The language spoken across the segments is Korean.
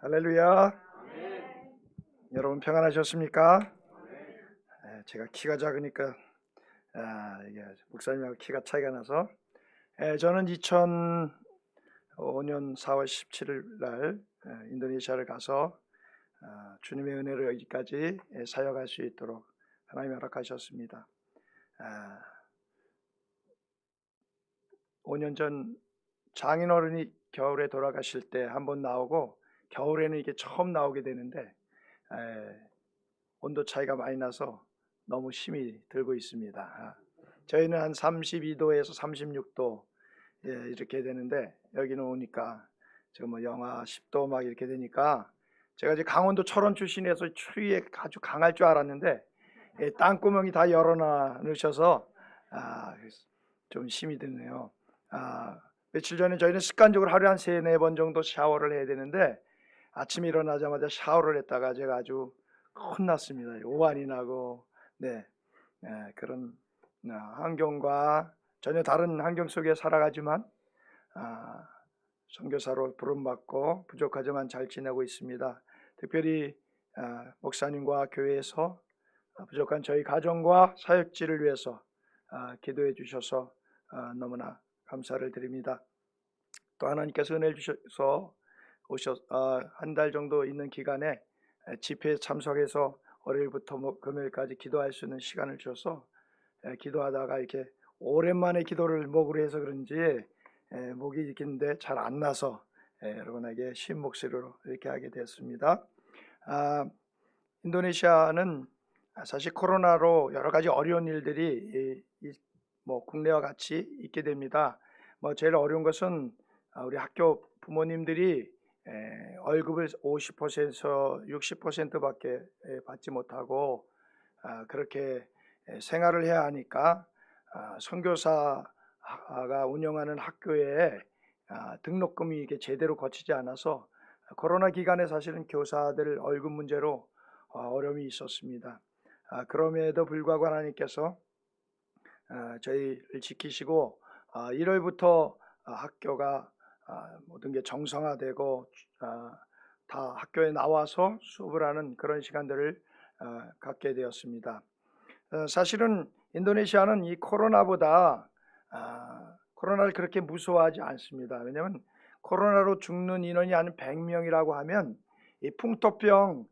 할렐루야. 아멘. 여러분 평안하셨습니까? 제가 키가 작으니까 이게 목사님하고 키가 차이가 나서 저는 2005년 4월 17일 날 인도네시아를 가서 주님의 은혜로 여기까지 사역할 수 있도록 하나님이 허락하셨습니다. 5년 전 장인어른이 겨울에 돌아가실 때 한번 나오고 겨울에는 이게 처음 나오게 되는데 온도 차이가 많이 나서 너무 힘이 들고 있습니다. 저희는 한 32도에서 36도 이렇게 되는데 여기는 오니까 지금 뭐 영하 10도 막 이렇게 되니까 제가 이제 강원도 철원 출신에서 추위에 아주 강할 줄 알았는데 땅구멍이 다 열어놔 놓으셔서 좀 힘이 드네요. 며칠 전에 저희는 습관적으로 하루에 한 3-4번 정도 샤워를 해야 되는데 아침에 일어나자마자 샤워를 했다가 제가 아주 혼났습니다. 오한이 나고 그런 환경과 전혀 다른 환경 속에 살아가지만 선교사로 부름받고 부족하지만 잘 지내고 있습니다. 특별히 목사님과 교회에서 부족한 저희 가정과 사역지를 위해서 기도해 주셔서 너무나 감사를 드립니다. 또 하나님께서 은혜를 주셔서 한 달 정도 있는 기간에 집회에 참석해서 월요일부터 금요일까지 기도할 수 있는 시간을 주셔서 기도하다가 이렇게 오랜만에 기도를 목으로 해서 그런지 목이 있긴데 잘 안 나서 여러분에게 쉰 목소리로 이렇게 하게 됐습니다. 인도네시아는 사실 코로나로 여러 가지 어려운 일들이 국내와 같이 있게 됩니다. 제일 어려운 것은 우리 학교 부모님들이 월급을 50%에서 60%밖에 받지 못하고 그렇게 생활을 해야 하니까 선교사가 운영하는 학교에 등록금이 이게 제대로 거치지 않아서 코로나 기간에 사실은 교사들 월급 문제로 어려움이 있었습니다. 그럼에도 불구하고 하나님께서 저희를 지키시고 1월부터 학교가 모든 게 정상화되고 다 학교에 나와서 수업을 하는 그런 시간들을 갖게 되었습니다. 사실은 인도네시아는 이 코로나보다 코로나를 그렇게 무서워하지 않습니다. 왜냐하면 코로나로 죽는 인원이 한 100명이라고 하면 이 풍토병,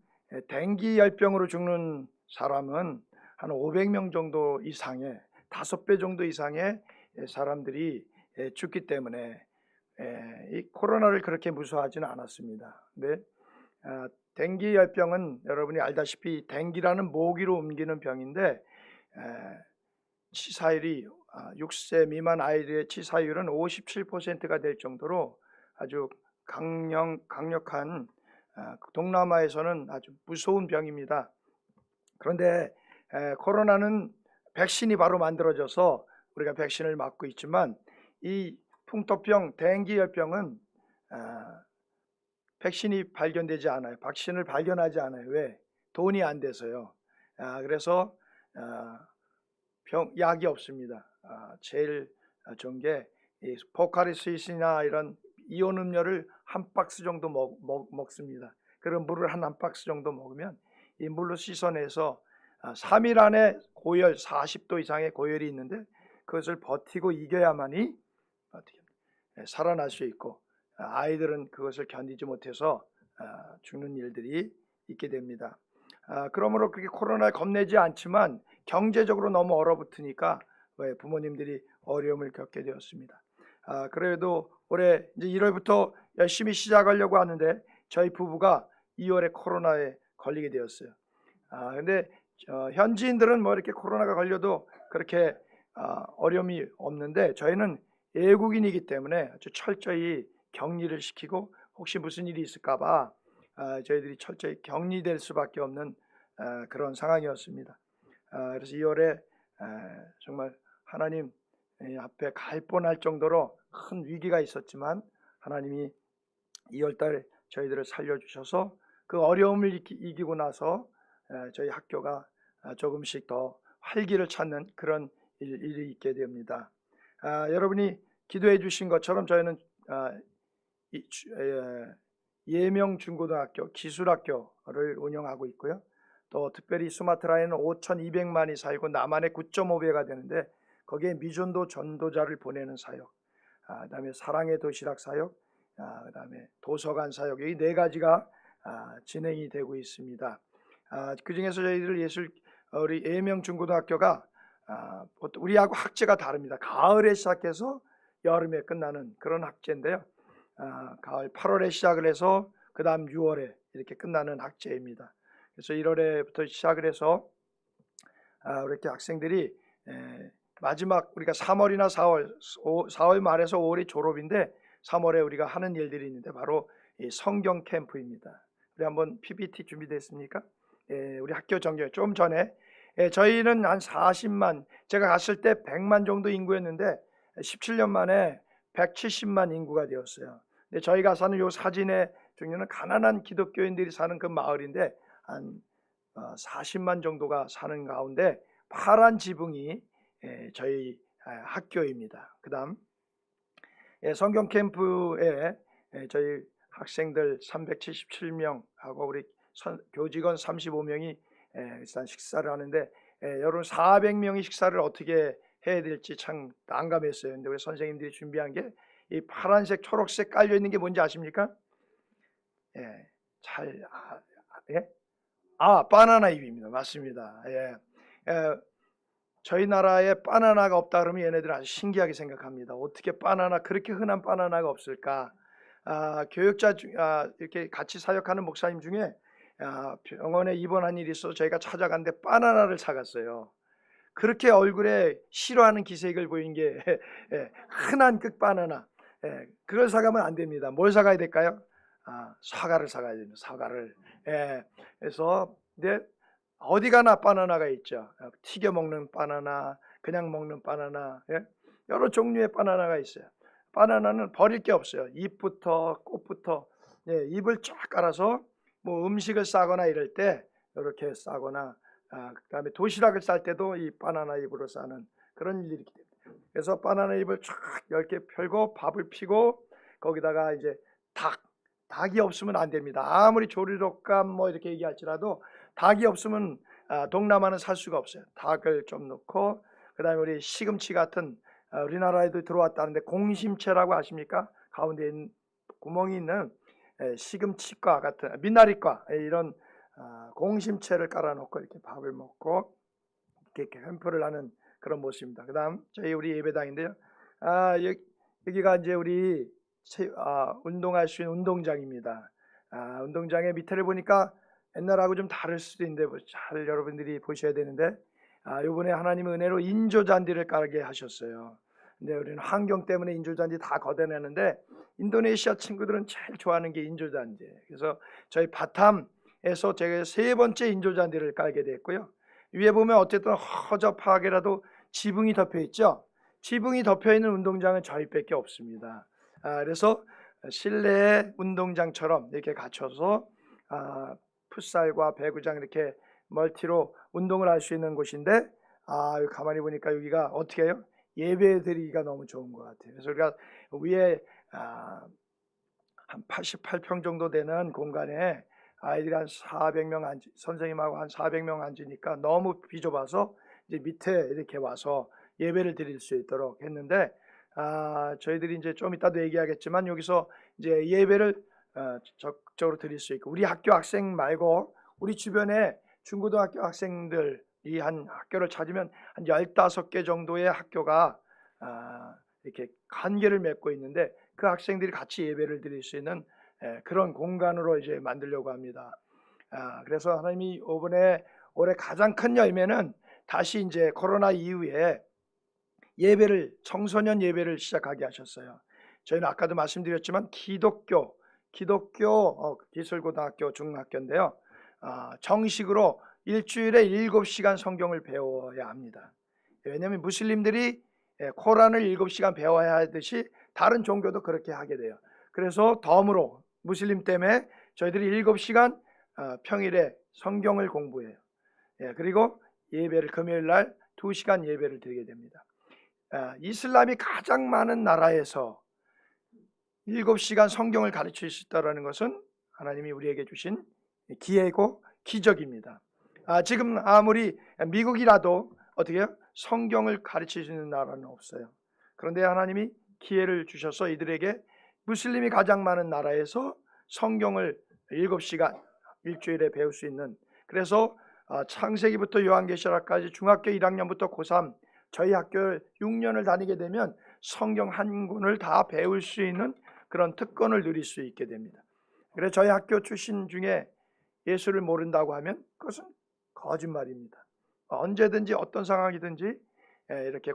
댕기열병으로 죽는 사람은 한 500명 정도 이상의 5배 정도 이상의 사람들이 죽기 때문에 이 코로나를 그렇게 무서워하지는 않았습니다. 근데 댕기열병은 여러분이 알다시피 댕기라는 모기로 옮기는 병인데 치사율이 6세 미만 아이들의 치사율은 57%가 될 정도로 아주 강력한 동남아에서는 아주 무서운 병입니다. 그런데 코로나는 백신이 바로 만들어져서 우리가 백신을 맞고 있지만 이 풍토병, 댕기열병은 백신이 발견되지 않아요. 백신을 발견하지 않아요. 왜? 돈이 안 돼서요. 그래서 약이 없습니다. 제일 좋은 게 포카리스이나 이런 이온 음료를 한 박스 정도 먹습니다. 그럼 물을 한 박스 정도 먹으면 이 물로 씻어내서 3일 안에 고열 40도 이상의 고열이 있는데 그것을 버티고 이겨야만이 살아날 수 있고 아이들은 그것을 견디지 못해서 죽는 일들이 있게 됩니다. 그러므로 그렇게 코로나에 겁내지 않지만 경제적으로 너무 얼어붙으니까 부모님들이 어려움을 겪게 되었습니다. 그래도 올해 이제 1월부터 열심히 시작하려고 하는데 저희 부부가 2월에 코로나에 걸리게 되었어요. 근데 현지인들은 이렇게 코로나가 걸려도 그렇게 어려움이 없는데 저희는 외국인이기 때문에 아주 철저히 격리를 시키고 혹시 무슨 일이 있을까봐 저희들이 철저히 격리될 수밖에 없는 그런 상황이었습니다. 그래서 2월에 정말 하나님 앞에 갈 뻔할 정도로 큰 위기가 있었지만 하나님이 2월달에 저희들을 살려주셔서 그 어려움을 이기고 나서 저희 학교가 조금씩 더 활기를 찾는 그런 일이 있게 됩니다. 여러분이 기도해 주신 것처럼 저희는 예명 중고등학교, 기술학교를 운영하고 있고요. 또 특별히 수마트라에는 5,200만이 살고 남한에 9.5배가 되는데 거기에 미전도 전도자를 보내는 사역, 그다음에 사랑의 도시락 사역, 그다음에 도서관 사역, 이 네 가지가 진행이 되고 있습니다. 그 중에서 저희들 우리 예명 중고등학교가 우리하고 학제가 다릅니다. 가을에 시작해서 여름에 끝나는 그런 학제인데요. 가을 8월에 시작을 해서 그 다음 6월에 이렇게 끝나는 학제입니다. 그래서 1월에부터 시작을 해서 이렇게 학생들이 마지막 우리가 3월이나 4월 말에서 5월이 졸업인데 3월에 우리가 하는 일들이 있는데 바로 이 성경 캠프입니다. 우리 한번 PPT 준비됐습니까? 우리 학교 정규 좀 전에 저희는 한 40만, 제가 갔을 때 100만 정도 인구였는데 17년 만에 170만 인구가 되었어요. 근데 저희가 사는 요 사진의 중에는 가난한 기독교인들이 사는 그 마을인데 한 40만 정도가 사는 가운데 파란 지붕이 저희 학교입니다. 그 다음 성경 캠프에 저희 학생들 377명하고 우리 교직원 35명이 일단 식사를 하는데 여러분 400명이 식사를 어떻게 해야 될지 참 난감했어요. 근데 우리 선생님들이 준비한 게 이 파란색, 초록색 깔려 있는 게 뭔지 아십니까? 바나나 잎입니다. 맞습니다. 저희 나라에 바나나가 없다 그러면 얘네들은 아주 신기하게 생각합니다. 어떻게 그렇게 흔한 바나나가 없을까? 교육자 이렇게 같이 사역하는 목사님 중에 병원에 입원한 일이 있어서 저희가 찾아갔는데 바나나를 사갔어요. 그렇게 얼굴에 싫어하는 기색을 보인 게 흔한 그 바나나. 그걸 사가면 안 됩니다. 뭘 사가야 될까요? 사과를 사가야 됩니다. 사과를. 그래서 근데 어디 가나 바나나가 있죠. 튀겨 먹는 바나나, 그냥 먹는 바나나, 여러 종류의 바나나가 있어요. 바나나는 버릴 게 없어요. 잎부터 꽃부터 잎을 쫙 깔아서 뭐 음식을 싸거나 이럴 때 이렇게 싸거나, 그다음에 도시락을 쌀 때도 이 바나나 잎으로 싸는 그런 일이 있기 때문에. 그래서 바나나 잎을 쫙 10개 펴고 밥을 피고 거기다가 이제 닭이 없으면 안 됩니다. 아무리 조리독감 뭐 이렇게 얘기할지라도 닭이 없으면 동남아는 살 수가 없어요. 닭을 좀 넣고 그다음에 우리 시금치 같은 우리나라에도 들어왔다는데 공심채라고 아십니까? 가운데 있는 구멍이 있는 시금치과 같은 미나리과 이런 공심채를 깔아놓고 이렇게 밥을 먹고 이렇게 캠프를 하는 그런 모습입니다. 그다음 저희 우리 예배당인데요. 여기가 이제 우리 운동할 수 있는 운동장입니다. 운동장의 밑에를 보니까 옛날하고 좀 다를 수도 있는데 잘 여러분들이 보셔야 되는데 이번에 하나님의 은혜로 인조잔디를 깔게 하셨어요. 근데 우리는 환경 때문에 인조잔디 다 걷어내는데 인도네시아 친구들은 제일 좋아하는 게 인조잔디예요. 그래서 저희 바탐에서 제가 3번째 인조잔디를 깔게 됐고요. 위에 보면 어쨌든 허접하게라도 지붕이 덮여 있죠. 지붕이 덮여 있는 운동장은 저희밖에 없습니다. 그래서 실내 운동장처럼 이렇게 갖춰서 풋살과 배구장 이렇게 멀티로 운동을 할 수 있는 곳인데 가만히 보니까 여기가 어떻게 해요? 예배 드리기가 너무 좋은 것 같아요. 그래서 우리가 위에 한 88평 정도 되는 공간에 아이들이 한 400명 선생님하고 한 400명 앉으니까 너무 비좁아서 이제 밑에 이렇게 와서 예배를 드릴 수 있도록 했는데 저희들이 이제 좀 이따도 얘기하겠지만 여기서 이제 예배를 적극적으로 드릴 수 있고 우리 학교 학생 말고 우리 주변에 중고등학교 학생들이 한 학교를 찾으면 한 15개 정도의 학교가 이렇게 관계를 맺고 있는데 그 학생들이 같이 예배를 드릴 수 있는 그런 공간으로 이제 만들려고 합니다. 그래서 하나님이 이번에 올해 가장 큰 열매는 다시 이제 코로나 이후에 청소년 예배를 시작하게 하셨어요. 저희는 아까도 말씀드렸지만 기독교 기술고등학교 중학교인데요. 정식으로 일주일에 7시간 성경을 배워야 합니다. 왜냐하면 무슬림들이 코란을 7시간 배워야 하듯이 다른 종교도 그렇게 하게 돼요. 그래서 덤으로 무슬림 때문에 저희들이 7시간 평일에 성경을 공부해요. 그리고 예배를 금요일 날 2시간 예배를 드리게 됩니다. 이슬람이 가장 많은 나라에서 7시간 성경을 가르칠 수 있다는 것은 하나님이 우리에게 주신 기회고 기적입니다. 지금 아무리 미국이라도 어떻게 해요? 성경을 가르치시는 나라는 없어요. 그런데 하나님이 기회를 주셔서 이들에게 무슬림이 가장 많은 나라에서 성경을 7시간 일주일에 배울 수 있는, 그래서 창세기부터 요한계시록까지 중학교 1학년부터 고3 저희 학교 6년을 다니게 되면 성경 한 권을 다 배울 수 있는 그런 특권을 누릴 수 있게 됩니다. 그래서 저희 학교 출신 중에 예수를 모른다고 하면 그것은 거짓말입니다. 언제든지 어떤 상황이든지 이렇게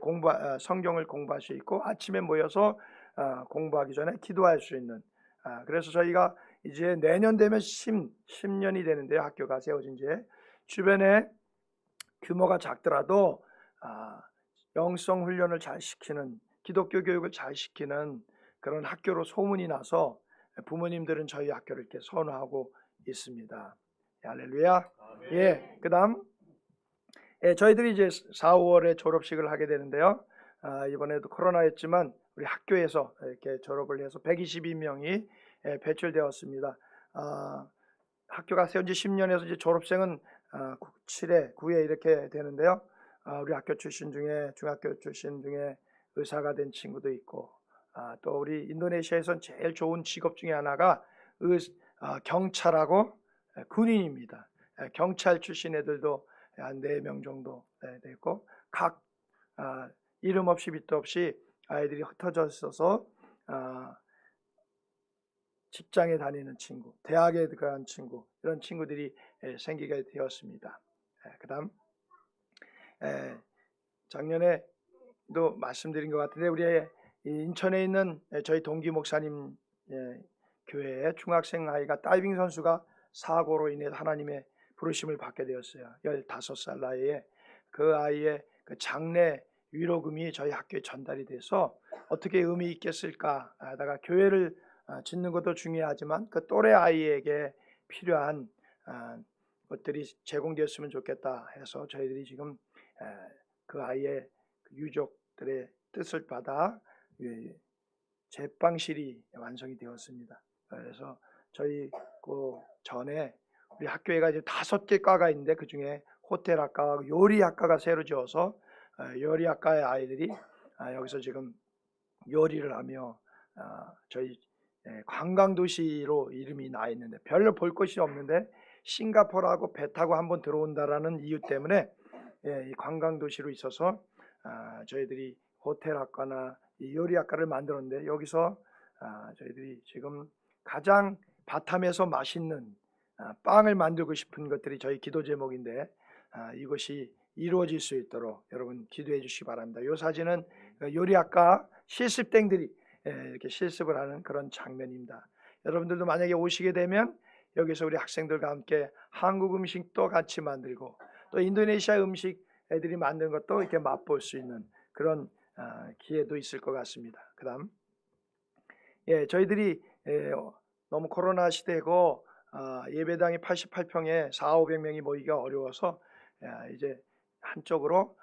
성경을 공부할 수 있고 아침에 모여서 공부하기 전에 기도할 수 있는, 그래서 저희가 이제 내년 되면 10년이 되는데요. 학교가 세워진 지 주변에 규모가 작더라도 영성 훈련을 잘 시키는, 기독교 교육을 잘 시키는 그런 학교로 소문이 나서 부모님들은 저희 학교를 이렇게 선호하고 있습니다. 할렐루야. 예, 그다음 저희들이 이제 4, 5월에 졸업식을 하게 되는데요. 이번에도 코로나였지만 우리 학교에서 이렇게 졸업을 해서 122명이 배출되었습니다. 학교가 세운 지 10년에서 이제 졸업생은 7회, 9회 이렇게 되는데요. 우리 학교 출신 중에, 중학교 출신 중에 의사가 된 친구도 있고, 또 우리 인도네시아에선 제일 좋은 직업 중에 하나가 경찰하고 군인입니다. 경찰 출신 애들도 한 4명 정도 되고, 각 이름 없이 밑도 없이 아이들이 흩어져 있어서 직장에 다니는 친구, 대학에 들어간 친구, 이런 친구들이 생기게 되었습니다. 그 다음 작년에도 말씀드린 것 같은데 우리 인천에 있는 저희 동기 목사님 교회에 중학생 아이가 다이빙 선수가 사고로 인해 하나님의 부르심을 받게 되었어요. 15살 나이에 그 아이의 그 장례 위로금이 저희 학교에 전달이 돼서 어떻게 의미 있겠을까 하다가 교회를 짓는 것도 중요하지만 그 또래 아이에게 필요한 것들이 제공되었으면 좋겠다 해서 저희들이 지금 그 아이의 유족들의 뜻을 받아 제빵실이 완성이 되었습니다. 그래서 저희 그 전에 우리 학교에가 이제 5개 과가 있는데 그 중에 호텔학과와 요리학과가 새로 지어서 요리학과의 아이들이 여기서 지금 요리를 하며 저희 관광도시로 이름이 나 있는데 별로 볼 곳이 없는데 싱가포르하고 배 타고 한번 들어온다라는 이유 때문에 이 관광도시로 있어서 저희들이 호텔학과나 이 요리학과를 만들었는데 여기서 저희들이 지금 가장 바탐에서 맛있는 빵을 만들고 싶은 것들이 저희 기도 제목인데 이것이 이루어질 수 있도록 여러분 기도해 주시기 바랍니다. 이 사진은 요리학과 실습생들이 이렇게 실습을 하는 그런 장면입니다. 여러분들도 만약에 오시게 되면 여기서 우리 학생들과 함께 한국 음식도 같이 만들고 또 인도네시아 음식 애들이 만든 것도 이렇게 맛볼 수 있는 그런 기회도 있을 것 같습니다. 그 다음 저희들이 너무 코로나 시대고 예배당이 88평에 400~500명이 모이기가 어려워서 이제 한쪽으로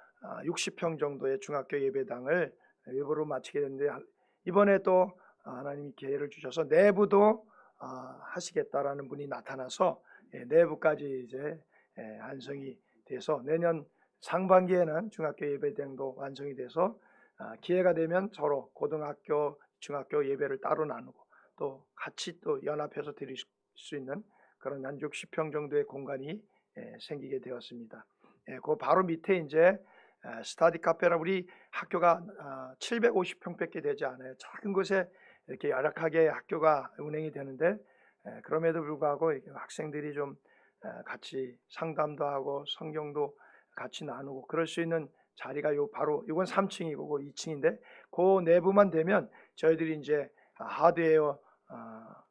60평 정도의 중학교 예배당을 외부로 마치게 됐는데 이번에 또 하나님이 기회를 주셔서 내부도 하시겠다라는 분이 나타나서 내부까지 이제 완성이 돼서 내년 상반기에는 중학교 예배당도 완성이 돼서 기회가 되면 서로 고등학교, 중학교 예배를 따로 나누고 또 같이 또 연합해서 드릴 수 있는 그런 한 60평 정도의 공간이 생기게 되었습니다. 그 바로 밑에 이제 스터디 카페라 우리 학교가 750평밖에 되지 않아요. 작은 곳에 이렇게 열악하게 학교가 운행이 되는데 그럼에도 불구하고 학생들이 좀 같이 상담도 하고 성경도 같이 나누고 그럴 수 있는 자리가 바로 이건 3층이고 2층인데 그 내부만 되면 저희들이 이제 하드웨어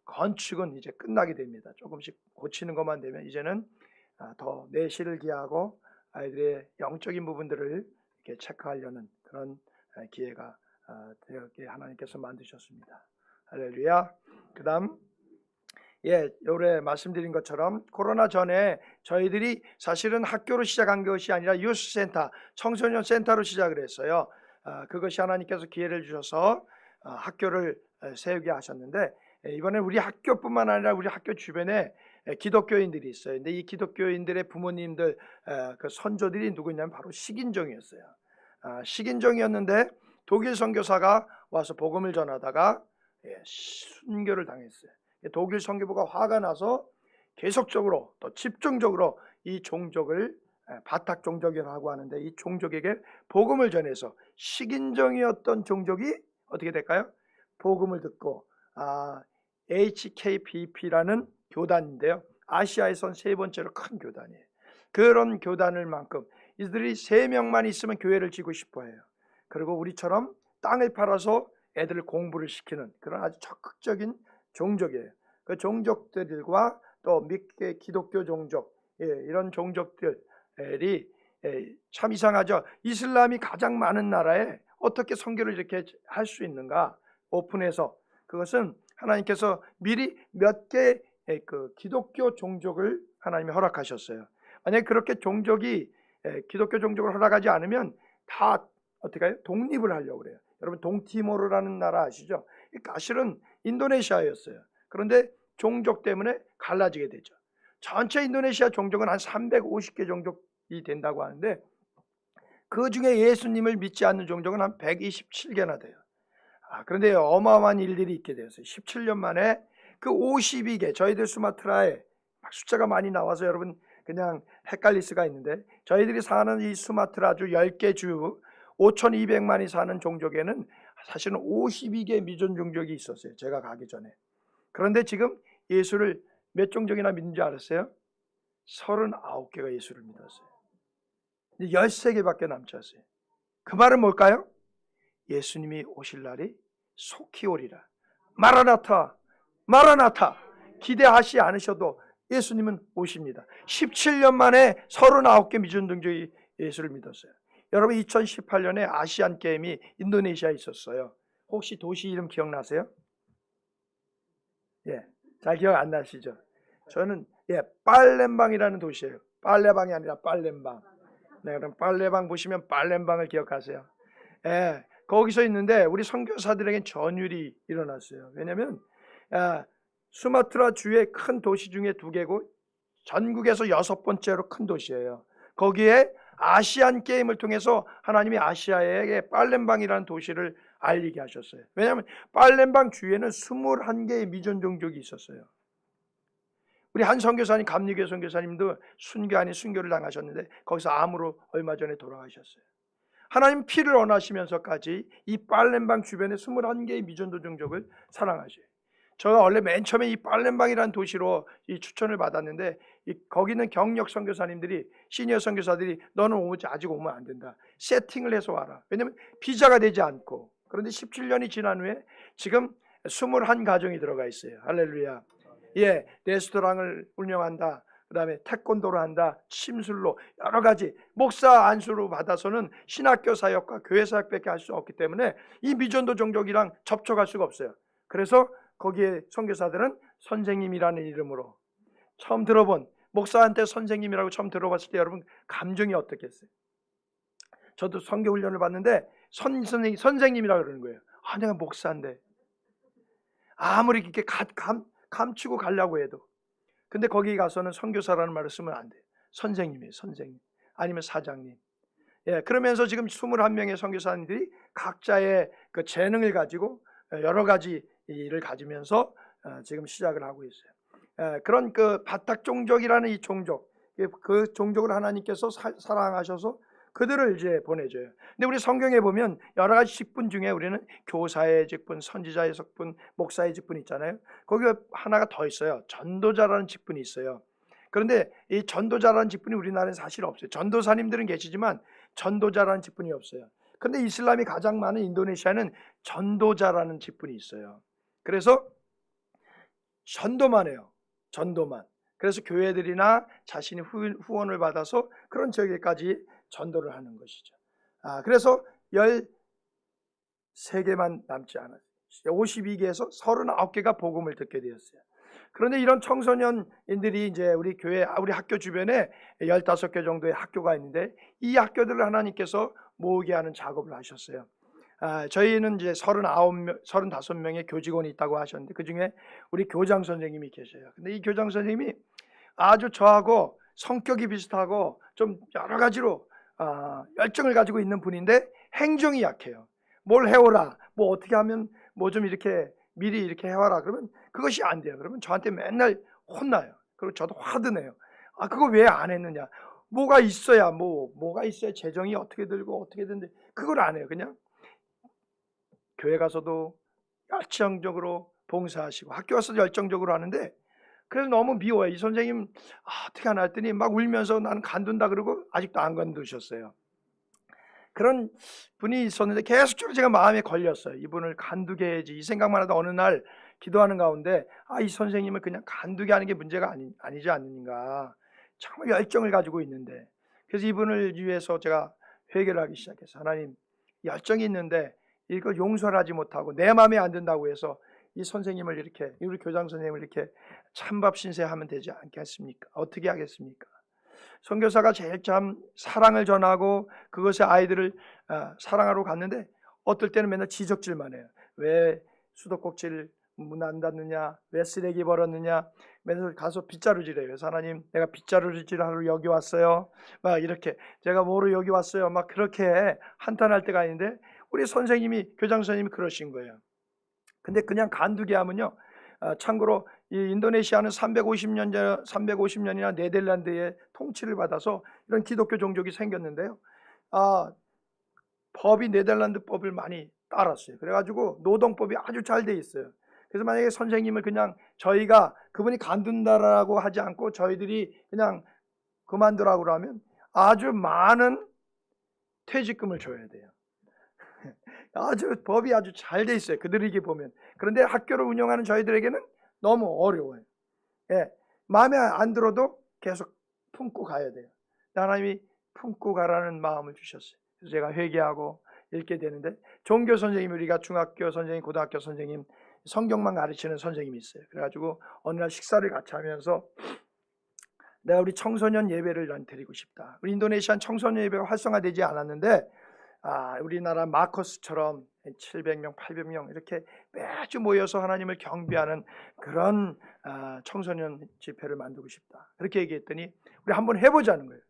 건축은 이제 끝나게 됩니다. 조금씩 고치는 것만 되면 이제는 더 내실을 기하고 아이들의 영적인 부분들을 이렇게 체크하려는 그런 기회가 되게 하나님께서 만드셨습니다. 할렐루야. 그다음 올해 말씀드린 것처럼 코로나 전에 저희들이 사실은 학교로 시작한 것이 아니라 유스센터, 청소년 센터로 시작을 했어요. 그것이 하나님께서 기회를 주셔서 학교를 세우게 하셨는데 이번에 우리 학교뿐만 아니라 우리 학교 주변에 기독교인들이 있어요. 근데 이 기독교인들의 부모님들 그 선조들이 누구냐면 바로 식인종이었어요. 식인종이었는데 독일 선교사가 와서 복음을 전하다가 순교를 당했어요. 독일 선교부가 화가 나서 계속적으로 또 집중적으로 이 종족을 바탁 종족이라고 하는데 이 종족에게 복음을 전해서 식인종이었던 종족이 어떻게 될까요? 복음을 듣고 HKBP라는 교단인데요. 아시아에선 세 번째로 큰 교단이에요. 그런 교단을 만큼 이들이 3명만 있으면 교회를 지고 싶어해요. 그리고 우리처럼 땅을 팔아서 애들을 공부를 시키는 그런 아주 적극적인 종족이에요. 그 종족들과 또 믿게 기독교 종족 이런 종족들이 참 이상하죠. 이슬람이 가장 많은 나라에 어떻게 선교를 이렇게 할 수 있는가? 오픈해서 그것은 하나님께서 미리 몇 개의 그 기독교 종족을 하나님이 허락하셨어요. 만약에 그렇게 종족이 기독교 종족을 허락하지 않으면 다 어떻게 해요? 독립을 하려고 그래요. 여러분 동티모르라는 나라 아시죠? 사실은 인도네시아였어요. 그런데 종족 때문에 갈라지게 되죠. 전체 인도네시아 종족은 한 350개 종족이 된다고 하는데 그 중에 예수님을 믿지 않는 종족은 한 127개나 돼요. 그런데 어마어마한 일들이 있게 되었어요. 17년 만에 그 52개 저희들 수마트라에 숫자가 많이 나와서 여러분 그냥 헷갈릴 수가 있는데 저희들이 사는 이 수마트라주 10개 주 5,200만이 사는 종족에는 사실은 52개 미존 종족이 있었어요. 제가 가기 전에. 그런데 지금 예수를 몇 종족이나 믿는 줄 알았어요? 39개가 예수를 믿었어요. 13개밖에 남지 않았어요. 그 말은 뭘까요? 예수님이 오실 날이 속히 오리라. 마라나타, 마라나타. 기대하지 않으셔도 예수님은 오십니다. 17년 만에 39개 미존 종족이 예수를 믿었어요. 여러분 2018년에 아시안 게임이 인도네시아에 있었어요. 혹시 도시 이름 기억나세요? 잘 기억 안 나시죠? 저는 빨렘방이라는 도시예요. 빨레방이 아니라 빨렘방. 그럼 빨레방 보시면 빨렘방을 기억하세요. 거기서 있는데 우리 선교사들에겐 전율이 일어났어요. 왜냐하면 수마트라 주의 큰 도시 중에 2개고 전국에서 6번째로 큰 도시예요. 거기에 아시안 게임을 통해서 하나님이 아시아에게 빨렘방이라는 도시를 알리게 하셨어요. 왜냐하면 빨렘방 주위에는 21개의 미존 종족이 있었어요. 우리 한 선교사님, 감리교회 선교사님도 순교 아닌 순교를 당하셨는데 거기서 암으로 얼마 전에 돌아가셨어요. 하나님 피를 원하시면서까지 이 빨렘방 주변의 21개의 미존도 종족을 사랑하셔요. 제가 원래 맨 처음에 이 빨렘방이라는 도시로 이 추천을 받았는데 거기는 경력 선교사님들이 시니어 선교사들이 너는 아직 오면 안 된다. 세팅을 해서 와라. 왜냐하면 비자가 되지 않고. 그런데 17년이 지난 후에 지금 21가정이 들어가 있어요. 할렐루야. 레스토랑을 운영한다. 그 다음에 태권도를 한다. 침술로 여러 가지 목사 안수로 받아서는 신학교 사역과 교회 사역밖에 할 수 없기 때문에 이 미존도 종족이랑 접촉할 수가 없어요. 그래서 거기에 선교사들은 선생님이라는 이름으로 처음 들어본 목사한테 선생님이라고 처음 들어봤을 때 여러분 감정이 어떻겠어요? 저도 선교 훈련을 받는데 선생님이라고 그러는 거예요. 내가 목사인데 아무리 이렇게 감추고 가려고 해도 근데 거기 가서는 선교사라는 말을 쓰면 안 돼요. 선생님이에요. 선생님 아니면 사장님. 그러면서 지금 21명의 선교사님들이 각자의 그 재능을 가지고 여러 가지 일을 가지면서 지금 시작을 하고 있어요. 그런 그 바탁 종족이라는 이 종족, 그 종족을 하나님께서 사랑하셔서 그들을 이제 보내줘요. 근데 우리 성경에 보면 여러 가지 직분 중에 우리는 교사의 직분, 선지자의 직분, 목사의 직분이 있잖아요. 거기 하나가 더 있어요. 전도자라는 직분이 있어요. 그런데 이 전도자라는 직분이 우리나라에 사실 없어요. 전도사님들은 계시지만 전도자라는 직분이 없어요. 그런데 이슬람이 가장 많은 인도네시아는 전도자라는 직분이 있어요. 그래서 전도만 해요. 전도만. 그래서 교회들이나 자신이 후원을 받아서 그런 지역에까지 전도를 하는 것이죠. 그래서 13개만 남지 않아요. 52개에서 39개가 복음을 듣게 되었어요. 그런데 이런 청소년인들이 이제 우리 학교 주변에 15개 정도의 학교가 있는데 이 학교들을 하나님께서 모으게 하는 작업을 하셨어요. 저희는 이제 35명의 교직원이 있다고 하셨는데 그중에 우리 교장 선생님이 계셔요. 근데 이 교장 선생님이 아주 저하고 성격이 비슷하고 좀 여러 가지로 열정을 가지고 있는 분인데 행정이 약해요. 뭘 해오라, 뭐 어떻게 하면 뭐 좀 이렇게 미리 이렇게 해와라 그러면 그것이 안 돼요. 그러면 저한테 맨날 혼나요. 그리고 저도 화도 내요. 그거 왜 안 했느냐, 뭐가 있어야 뭐가 있어야 재정이 어떻게 들고 어떻게 되는데 그걸 안 해요. 그냥 교회 가서도 열정적으로 봉사하시고 학교 가서도 열정적으로 하는데, 그래서 너무 미워요. 이 선생님 어떻게 하나 했더니 막 울면서 나는 간둔다 그러고 아직도 안 간두셨어요. 그런 분이 있었는데 계속적으로 제가 마음에 걸렸어요. 이분을 간두게 해야지, 이 생각만 하다 어느 날 기도하는 가운데 이 선생님을 그냥 간두게 하는 게 문제가 아니지 않는가, 정말 열정을 가지고 있는데. 그래서 이분을 위해서 제가 회개를 하기 시작했어요. 하나님, 열정이 있는데 이걸 용서를 하지 못하고 내 마음에 안 든다고 해서 이 선생님을 이렇게, 우리 교장 선생님을 이렇게 찬밥 신세하면 되지 않겠습니까? 어떻게 하겠습니까? 선교사가 제일 참 사랑을 전하고 그것에 아이들을 사랑하러 갔는데 어떨 때는 맨날 지적질만 해요. 왜 수도꼭지를 문 안 닫느냐, 왜 쓰레기 버렸느냐, 맨날 가서 빗자루질해요. 그래서 하나님, 내가 빗자루질하러 여기 왔어요, 막 이렇게, 제가 뭐로 여기 왔어요, 막 그렇게 한탄할 때가 있는데 우리 선생님이, 교장 선생님이 그러신 거예요. 근데 그냥 간두게 하면요, 참고로 이 인도네시아는 350년이나 네덜란드의 통치를 받아서 이런 기독교 종족이 생겼는데요. 법이 네덜란드 법을 많이 따랐어요. 그래가지고 노동법이 아주 잘 돼 있어요. 그래서 만약에 선생님을 그냥 저희가 그분이 간둔다라고 하지 않고 저희들이 그냥 그만두라고 하면 아주 많은 퇴직금을 줘야 돼요. 법이 아주 잘 돼 있어요. 그들에게 보면. 그런데 학교를 운영하는 저희들에게는 너무 어려워요. 마음에 안 들어도 계속 품고 가야 돼요. 하나님이 품고 가라는 마음을 주셨어요. 그래서 제가 회개하고 읽게 되는데, 종교 선생님, 우리가 중학교 선생님, 고등학교 선생님, 성경만 가르치는 선생님이 있어요. 그래가지고 어느 날 식사를 같이 하면서 내가 우리 청소년 예배를 난 드리고 싶다. 우리 인도네시아는 청소년 예배가 활성화되지 않았는데 우리나라 마커스처럼 700명, 800명 이렇게 매주 모여서 하나님을 경배하는 그런 청소년 집회를 만들고 싶다. 그렇게 얘기했더니 우리 한번 해보자는 거예요.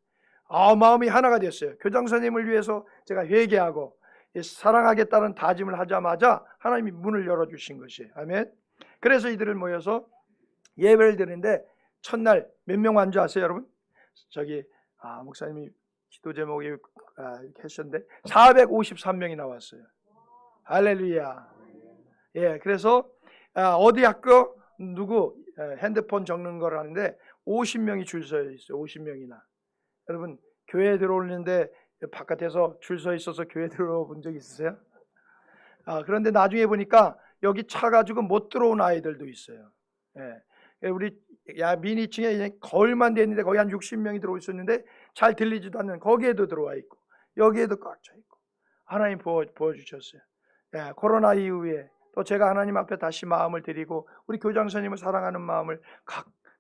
마음이 하나가 됐어요. 교장 선생님을 위해서 제가 회개하고 사랑하겠다는 다짐을 하자마자 하나님이 문을 열어주신 것이에요. 아멘. 그래서 이들을 모여서 예배를 드리는데 첫날 몇 명 완주 아세요, 여러분? 저기 목사님이 기도 제목이 이렇게 하셨는데 453명이 나왔어요. 할렐루야. 그래서 어디 학교 누구 핸드폰 적는 걸 하는데 50명이 줄 서 있어요. 50명이나. 여러분, 교회에 들어오는데 바깥에서 줄 서 있어서 교회 들어본 적 있으세요? 그런데 나중에 보니까 여기 차 가지고 못 들어온 아이들도 있어요. 우리 미니층에 거울만 돼 있는데 거기 한 60명이 들어올 수 있는데 잘 들리지도 않는 거기에도 들어와 있고 여기에도 꽉 차 있고 하나님 부어주셨어요. 코로나 이후에 또 제가 하나님 앞에 다시 마음을 드리고 우리 교장 선생님을 사랑하는 마음을